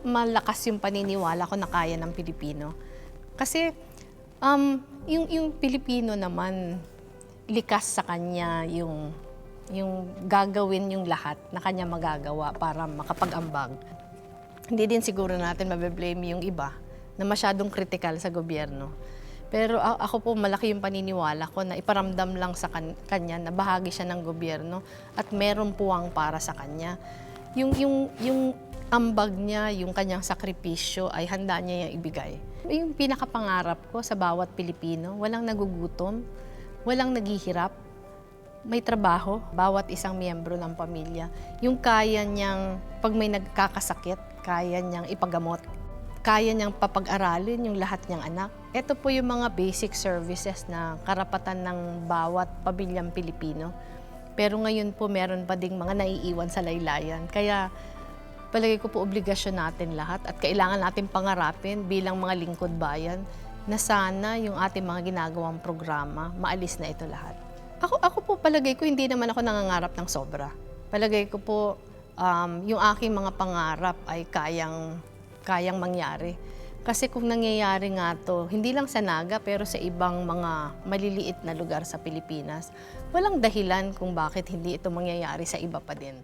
Malakas yung paniniwala ko na kaya ng Pilipino. Kasi yung Pilipino naman, likas sa kanya yung gagawin yung lahat na kanya magagawa para makapag-ambag. Hindi din siguro natin mabe-blame yung iba na masyadong kritikal sa gobyerno. Pero ako po, malaki yung paniniwala ko na iparamdam lang sa kanya na bahagi siya ng gobyerno at meron puwang para sa kanya. Yung ambag niya, yung kanyang sakripisyo ay handa niya yung ibigay. Yung pinakapangarap ko sa bawat Pilipino, walang nagugutom, walang naghihirap, may trabaho, bawat isang miyembro ng pamilya. Yung kaya niyang, pag may nagkakasakit, kaya niyang ipagamot, kaya niyang papag-aralin yung lahat niyang anak. Ito po yung mga basic services na karapatan ng bawat pamilyang Pilipino. Pero ngayon po meron pa ding mga naiiwan sa laylayan. Kaya palagay ko po obligasyon natin lahat at kailangan natin pangarapin bilang mga lingkod bayan na sana yung ating mga ginagawang programa, maalis na ito lahat. Ako po palagay ko hindi naman ako nangangarap ng sobra. Palagay ko po yung aking mga pangarap ay kayang mangyari. Kasi kung nangyayari nga to, hindi lang sa Naga pero sa ibang mga maliliit na lugar sa Pilipinas, walang dahilan kung bakit hindi ito mangyayari sa iba pa din.